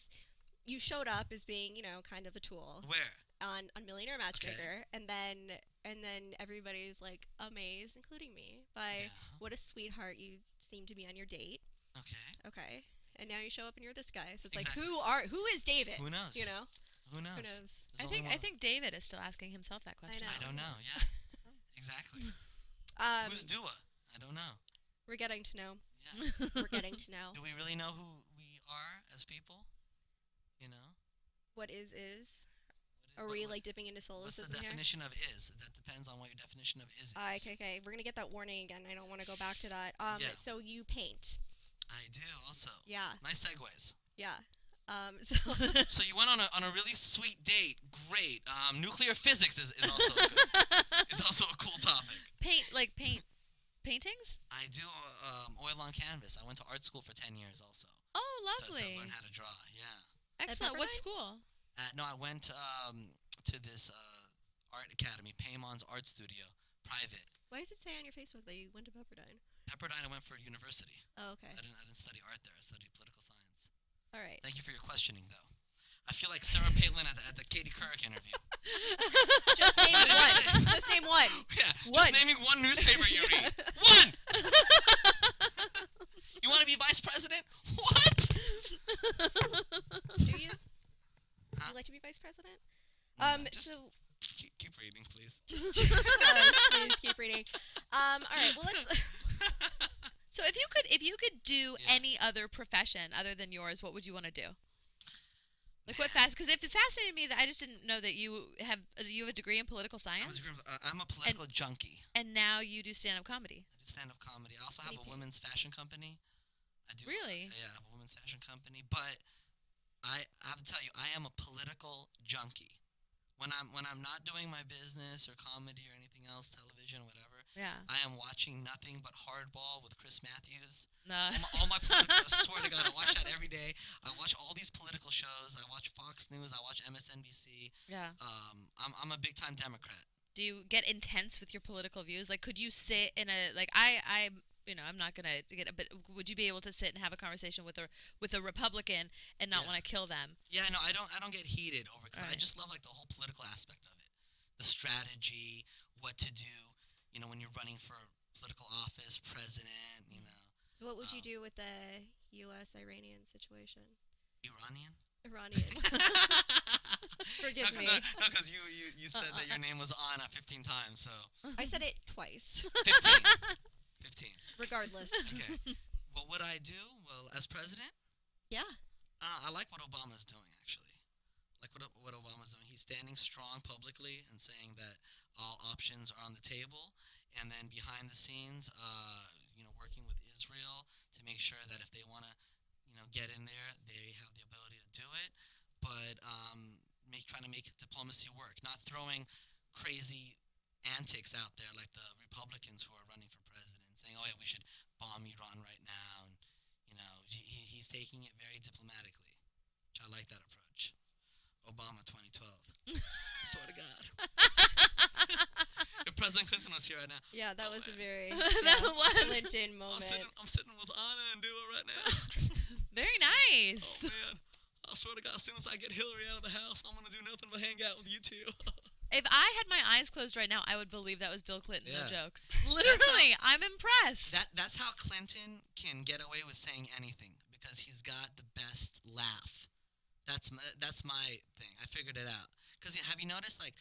you showed up as being, kind of a tool. Where? On Millionaire Matchmaker, and then everybody's like amazed, including me, by what a sweetheart you seem to be on your date. Okay. And now you show up and you're this guy. So it's like, who is David? Who knows? Who knows? I think David is still asking himself that question. I don't know. Yeah. Exactly. Who's Du'a? I don't know. We're getting to know. Yeah. We're getting to know. Do we really know who we are as people? What is? Are we like dipping into soloism here? What's the definition of is? That depends on what your definition of is. Okay. We're gonna get that warning again. I don't want to go back to that. So you paint. I do also. Yeah. Nice segues. Yeah. So you went on a really sweet date. Great. Nuclear physics is also good. Is also a cool topic. Paintings? I do oil on canvas. I went to art school for 10 years also. Oh, lovely. To learn how to draw. Yeah. Excellent. What school? No, I went to this art academy, Paymon's Art Studio, private. Why does it say on your Facebook that you went to Pepperdine? Pepperdine, I went for university. Oh, okay. I didn't study art there. I studied political science. All right. Thank you for your questioning, though. I feel like Sarah Palin at the Katie Couric interview. Just name one. Just name one. Yeah. One. Just naming one newspaper you read. One. You want to be vice president? What? Do you? Would you like to be vice president? So keep reading, please. Please keep reading. All right. Well, let's. So if you could do any other profession other than yours, what would you want to do? Like what because it fascinated me that I just didn't know that you have a degree in political science. I'm a political junkie. And now you do stand-up comedy. I do stand-up comedy. I also have a women's fashion company. I do. Really? Yeah, I have a women's fashion company. But I have to tell you, I am a political junkie. When I'm not doing my business or comedy or anything else, television or whatever, I am watching nothing but Hardball with Chris Matthews. No. All my political, I swear to God, I watch that every day. I watch all these political shows. I watch Fox News. I watch MSNBC. Yeah. I'm a big time Democrat. Do you get intense with your political views? Like, could you sit in a I'm not gonna get, but would you be able to sit and have a conversation with a Republican and not want to kill them? Yeah, no, I don't get heated over because Right. I just love like the whole political aspect of it, the strategy, what to do. When you're running for political office, president. So what would you do with the U.S.-Iranian situation? Iranian. Forgive me. No, because you said that your name was Anna 15 times, so. I said it twice. 15. Regardless. Okay. What would I do? Well, as president? Yeah. I like what Obama's doing, actually. Like what Obama's doing. He's standing strong publicly and saying that all options are on the table. And then behind the scenes, working with Israel to make sure that if they want to, get in there, they have the ability to do it. But trying to make diplomacy work, not throwing crazy antics out there, like the Republicans who are running for president, saying, "Oh yeah, we should bomb Iran right now," and he's taking it very diplomatically. Which I like that approach. Obama 2012. I swear to God. If President Clinton was here right now. Yeah, that was a very Clinton moment. I'm sitting with Anna and Du'a right now. Very nice. Oh man, I swear to God, as soon as I get Hillary out of the house, I'm gonna do nothing but hang out with you two. If I had my eyes closed right now, I would believe that was Bill Clinton. No Yeah. joke. Literally, I'm impressed. That's how Clinton can get away with saying anything, because he's got the best laugh. That's my thing. I figured it out. Because have you noticed, like,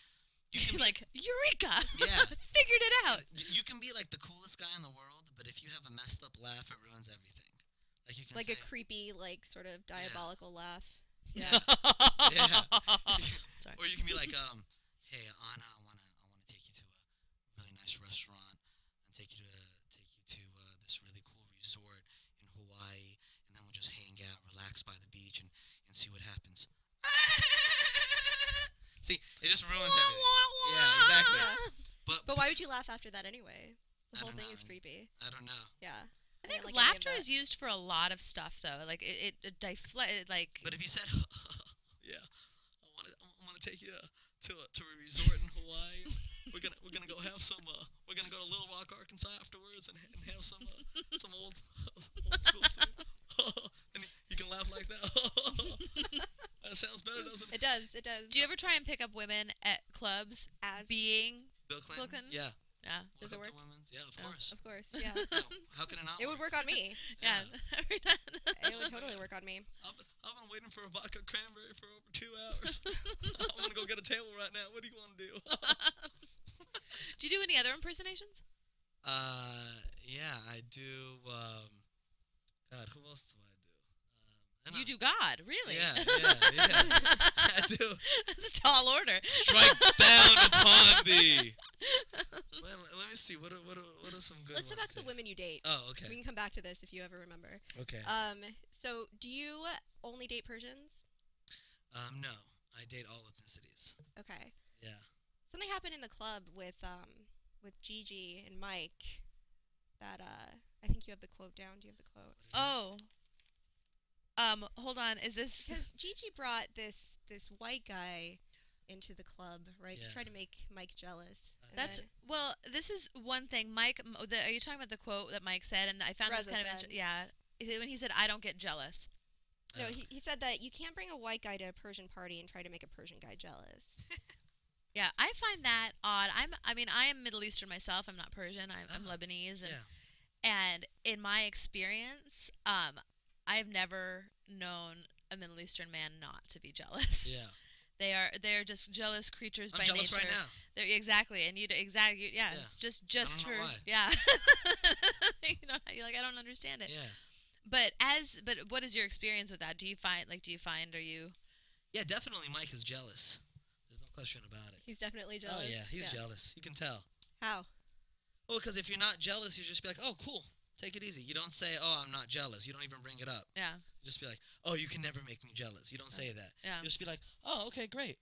you can like, Eureka! Yeah. Figured it out. You can be like the coolest guy in the world, but if you have a messed up laugh, it ruins everything. Like you can Like say, a creepy, like sort of diabolical laugh. Yeah. Yeah. Sorry. Or you can be like, hey Anna, I wanna take you to a really nice restaurant and take you to this really cool resort in Hawaii, and then we'll just hang out, relax by the beach, and see what happens. See, it just ruins everything. Yeah, exactly. But why would you laugh after that anyway? The whole thing is know. creepy. I don't know. Yeah. I think like laughter is used for a lot of stuff, though. Like it like. But if you said, yeah, I'm gonna take you to a resort in Hawaii. We're gonna go have some. We're gonna go to Little Rock, Arkansas afterwards, and have some old school soup. And you can laugh like that. That sounds better, doesn't it? It does. It does. Do you ever try and pick up women at clubs as being Bill Clinton? Yeah. Yeah. Does it work? Yeah, of course. Of course. Yeah. How can it not? It would work on me. Yeah. Every time. It would totally work on me. I've been waiting for a vodka cranberry for over 2 hours. I'm gonna go get a table right now. What do you want to do? Do you do any other impersonations? Yeah, I do. God, who else do I do? You do God, really? Yeah. I do. That's a tall order. Strike down upon thee. Let me see. What are some good Let's ones? talk about the women you date. Oh, okay. We can come back to this if you ever remember. Okay. So do you only date Persians? No. I date all ethnicities. Okay. Yeah. Something happened in the club with Gigi and Mike that I think you have the quote down. Do you have the quote? Oh. Hold on. Is this because Gigi brought this white guy into the club, right? Yeah. To try to make Mike jealous. That's well. This is one thing, Mike. Are you talking about the quote that Mike said? And I found Reza this kind of when he said, "I don't get jealous." No, he said that you can't bring a white guy to a Persian party and try to make a Persian guy jealous. Yeah, I find that odd. I am Middle Eastern myself. I'm not Persian. I'm Lebanese, and in my experience, I've never known a Middle Eastern man not to be jealous. Yeah. They're just jealous creatures by I'm jealous nature. right now. They're exactly, and it's just I don't know for why. yeah. You're like, I don't understand it. Yeah. But what is your experience with that? Do you find are you? Yeah, definitely Mike is jealous. There's no question about it. He's definitely jealous. Oh yeah, he's jealous. You can tell. How? Well, because if you're not jealous, you just be like, oh, cool. Take it easy. You don't say, oh, I'm not jealous. You don't even bring it up. Yeah. You just be like, oh, you can never make me jealous. You don't say that. Yeah. You just be like, oh, okay, great.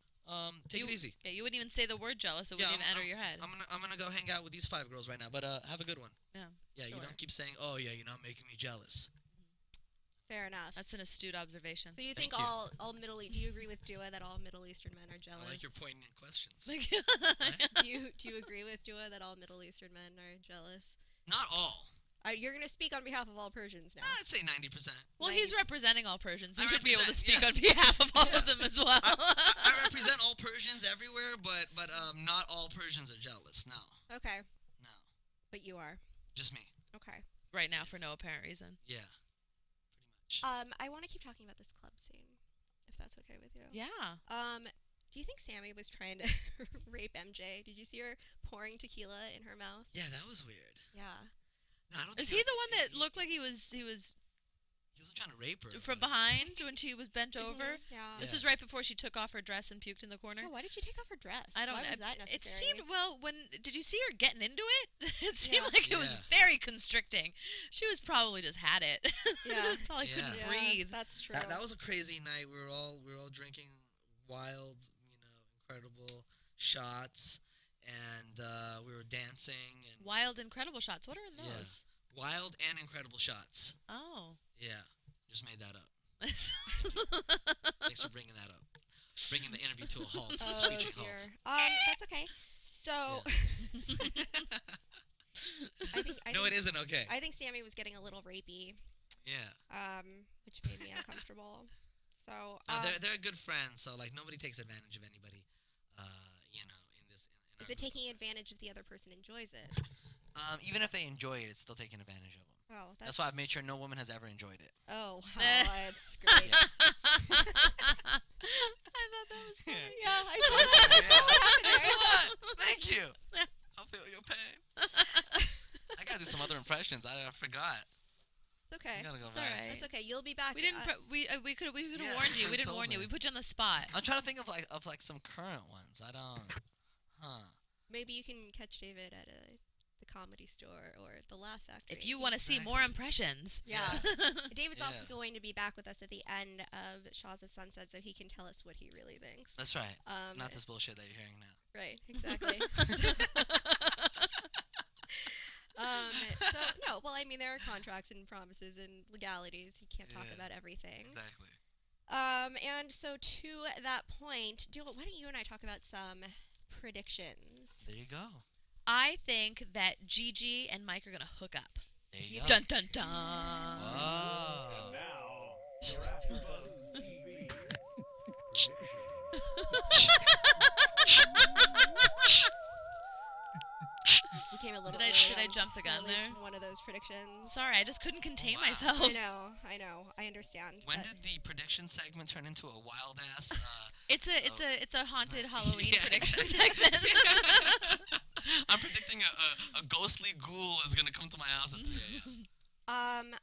Take it easy. Yeah, you wouldn't even say the word jealous. It wouldn't even enter your head. I'm gonna go hang out with these 5 girls right now, but have a good one. Yeah. Yeah, sure. you don't keep saying, oh yeah, you're not making me jealous. Fair enough. That's an astute observation. So you think Thank you. all Middle East? Do you agree with Du'a that all Middle Eastern men are jealous? I like your poignant questions. Do you agree with Du'a that all Middle Eastern men are jealous? Not all. You're gonna speak on behalf of all Persians now. I'd say 90%. Well, he's representing all Persians. He I should be able to represent- speak on behalf of all of them as well. I represent all Persians everywhere, but not all Persians are jealous. No. Okay. No. But you are. Just me. Okay. Right now, for no apparent reason. Yeah. Pretty much. I want to keep talking about this club scene, if that's okay with you. Yeah. Do you think Sammy was trying to rape MJ? Did you see her pouring tequila in her mouth? Yeah, that was weird. Yeah. No, I don't Is think he the one that looked like he was He wasn't trying to rape her. from but- behind when she was bent over? Yeah. This Yeah. was right before she took off her dress and puked in the corner. Yeah, why did she take off her dress? I don't Why know. was that It necessary? seemed did you see her getting into it? It seemed Yeah. like it was Yeah. very constricting. She was probably just had it. Yeah. Probably Yeah. couldn't Yeah, breathe. That's true. That was a crazy night. We were all drinking wild, incredible shots, and we were dancing. And Wild, incredible shots. What are those? Yeah. Wild and incredible shots. Oh. Yeah, just made that up. Thanks for bringing that up. Bringing the interview to a halt. Oh, Screeching dear. halt. That's okay. So, No, it isn't okay. I think Sammy was getting a little rapey. Yeah. Which made me uncomfortable. So, they're good friends, so like nobody takes advantage of anybody. Is it taking advantage if the other person enjoys it? Even if they enjoy it, it's still taking advantage of them. Oh, that's why I've made sure no woman has ever enjoyed it. Oh, that's great. I thought that was funny. Yeah, I thought that was Guess what? Thank you. I'll feel your pain. I gotta do some other impressions. I forgot. It's okay. You gotta go It's back. alright. It's okay. You'll be back. We didn't. We could have warned you. We didn't warn you. We put you on the spot. I'm trying to think of some current ones. I don't. Maybe you can catch David at the Comedy Store or the Laugh Factory. If you want to see more impressions. Yeah. David's also going to be back with us at the end of Shahs of Sunset, so he can tell us what he really thinks. That's right. Not this bullshit that you're hearing now. Right. Exactly. So no. Well, I mean, there are contracts and promises and legalities. You can't talk about everything. Exactly. And so to that point, why don't you and I talk about some predictions? There you go. I think that Gigi and Mike are gonna hook up. There you go. Dun dun dun. Whoa. And now, your AfterBuzz TV You came a little. Did I jump the gun there? One of those predictions. Sorry, I just couldn't contain myself. I know. I understand. When did the prediction segment turn into a wild ass? It's a haunted Halloween Yeah. prediction segment. I'm predicting a ghostly ghoul is gonna come to my house at 3 a.m.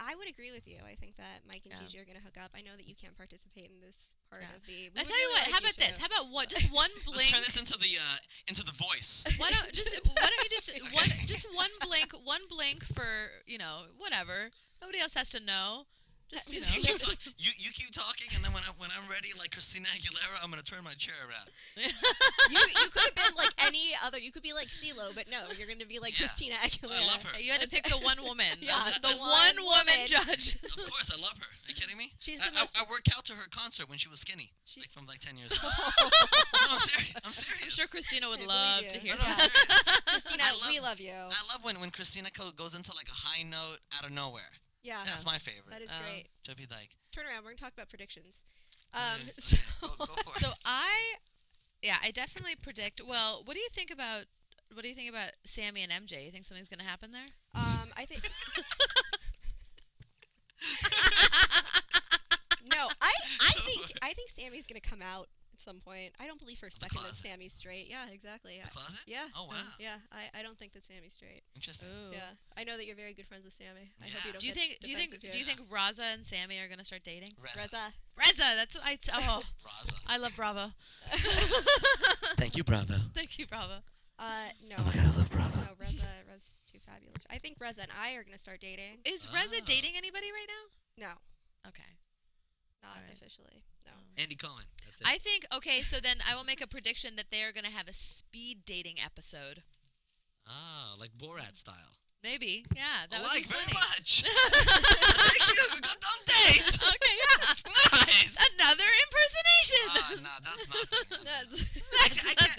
I would agree with you. I think that Mike and Gigi are gonna hook up. I know that you can't participate in this part of the. I tell you what. How about this? How about just one blink? Let's turn this into the voice. Why don't you just one blink for whatever. Nobody else has to know. Just You keep talking, and then when I'm ready, like Christina Aguilera, I'm gonna turn my chair around. You could have been like any other. You could be like CeeLo, but no, you're gonna be like Christina Aguilera. I love her. You had to pick the one woman. Yeah, the one woman judge. Of course, I love her. Are you kidding me? She's I worked out to her concert when she was skinny, from like 10 years ago. No, I'm serious. I'm sure Christina would I love believe to you. hear No, I'm that. serious. Christina, we love you. I love when Christina goes into like a high note out of nowhere. Yeah, That's my favorite. that is great. She'll be like, Turn around. We're gonna talk about predictions. okay, go for it. So I definitely predict. Well, what do you think about Sammy and MJ? You think something's gonna happen there? I think. No, I think Sammy's gonna come out at some point. I don't believe for a second that Sammy's straight. Yeah, exactly. The closet? Yeah. Oh wow. Yeah, I don't think that Sammy's straight. Interesting. Ooh. Yeah, I know that you're very good friends with Sammy. I hope you don't. Do you get think defensive here. Raza and Sammy are gonna start dating? Reza? That's what Raza. I love Bravo. Thank you, Bravo. Thank you, Bravo. No. Oh my God, I love Bravo. No, Reza's too fabulous. I think Reza and I are gonna start dating. Is Reza dating anybody right now? No, Okay. not Alright. officially. No. Andy Cohen. That's it. I think so then I will make a prediction that they are gonna have a speed dating episode. Like Borat style. Maybe. Yeah, that I would like be very funny. much. Thank you. We got on date. Okay, yeah. That's nice. Another impersonation. No, that's nothing. That's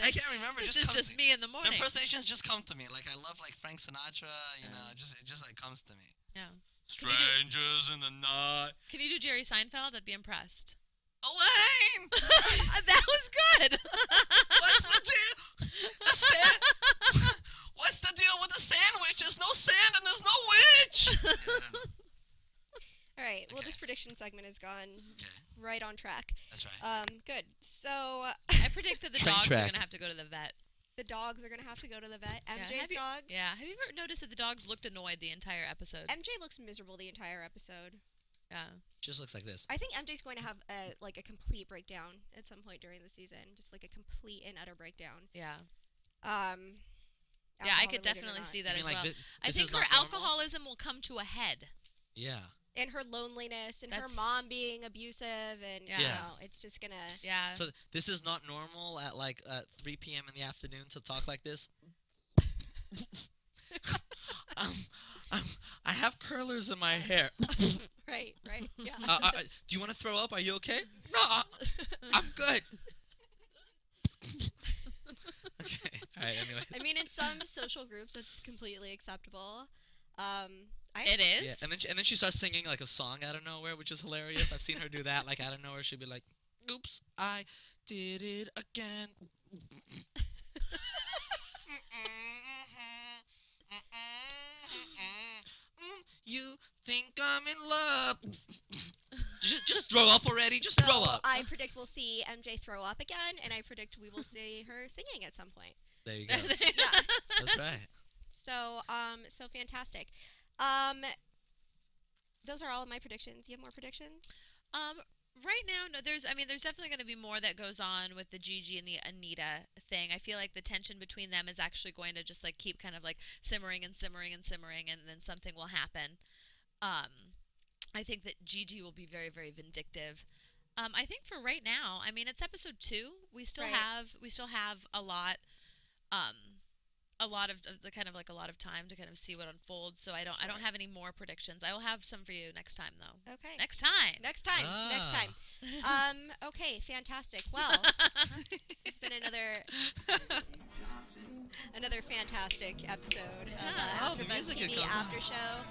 I can't remember. This It is comes just to me in the The morning. impersonations just come to me. Like I love like Frank Sinatra. It just like comes to me. Yeah. Strangers in the night. Can you do Jerry Seinfeld? I'd be impressed. Elaine. That was good. What's the deal? The sand. What's the deal with the sandwich? There's no sand and there's no witch. All right. Well, Okay. this prediction segment has gone Okay, right on track. that's right. Good. So I predict that the Train dogs track. are gonna have to go to the vet. the dogs are gonna have to go to the vet. Yeah, MJ's have you- dogs. Yeah. Have you ever noticed that the dogs looked annoyed the entire episode? MJ looks miserable the entire episode. Yeah. Just looks like this. I think MJ's going to have a complete breakdown at some point during the season, just like a complete and utter breakdown. Yeah. Yeah, Yeah, I could definitely see that You as mean, like, well. I this think is her not normal? alcoholism will come to a head. Yeah. And her loneliness, and her That's- mom being abusive, and you Yeah. know, it's just gonna. Yeah. So this is not normal at like 3 p.m. in the afternoon to talk like this. I have curlers in my hair. Right. Yeah. Do you want to throw up? Are you okay? No, I'm good. Okay. All right. Anyway. I mean, in some social groups, it's completely acceptable. It is. Yeah, and then she starts singing like a song out of nowhere, which is hilarious. I've seen her do that like out of nowhere. She'd be like, "Oops, I did it again." You think I'm in love? Just throw up already. Just throw up. I predict we'll see MJ throw up again, and I predict we will see her singing at some point. There you go. Yeah. That's right. So fantastic. Those are all of my predictions. You have more predictions? Right now, no. There's definitely going to be more that goes on with the Gigi and the Anita thing. I feel like the tension between them is actually going to just like keep kind of like simmering, and then something will happen. I think that Gigi will be very, very vindictive. I think for right now, I mean, it's episode 2. We still have a lot of the kind of like a lot of time to kind of see what unfolds. So I don't have any more predictions. I will have some for you next time though. Okay. Next time. Next time. Okay, fantastic. Well, it's been another fantastic episode of the AfterBuzz TV After Show.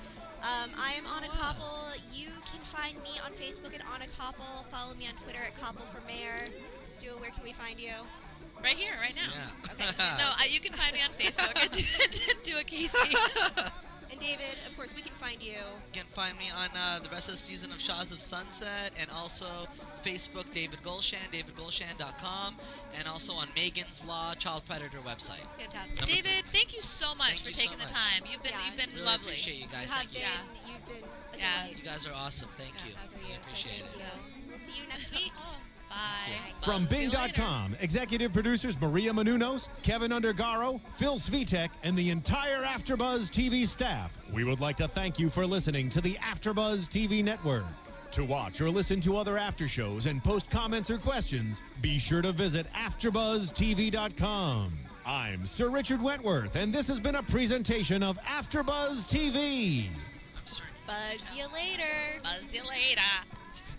I am Anna Koppel. You can find me on Facebook at Anna Koppel. Follow me on Twitter at Koppel for Mayor. Du'a, where can we find you? Right here, right now. Yeah. Okay. No, you can find me on Facebook at Du'a Kiassi. And David, of course, we can find you. You can find me on the rest of the season of Shahs of Sunset, and also Facebook, David Golshan, davidgolshan.com, and also on Megan's Law Child Predator website. Fantastic. David, thank you so much for taking the time. You've been Really lovely. appreciate you guys. You have Thank you. been, you've been a Yeah. delight. You guys are awesome. Thank you. As are you. I appreciate so it. thank you. We'll see you next week. Bye. From See you later. Bing.com, executive producers Maria Menounos, Kevin Undergaro, Phil Svitek, and the entire AfterBuzz TV staff, we would like to thank you for listening to the AfterBuzz TV network. To watch or listen to other after shows and post comments or questions, be sure to visit AfterBuzzTV.com. I'm Sir Richard Wentworth, and this has been a presentation of AfterBuzz TV. Buzz you later. Buzz you later.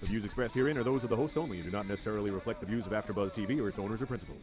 The views expressed herein are those of the hosts only and do not necessarily reflect the views of AfterBuzz TV or its owners or principals.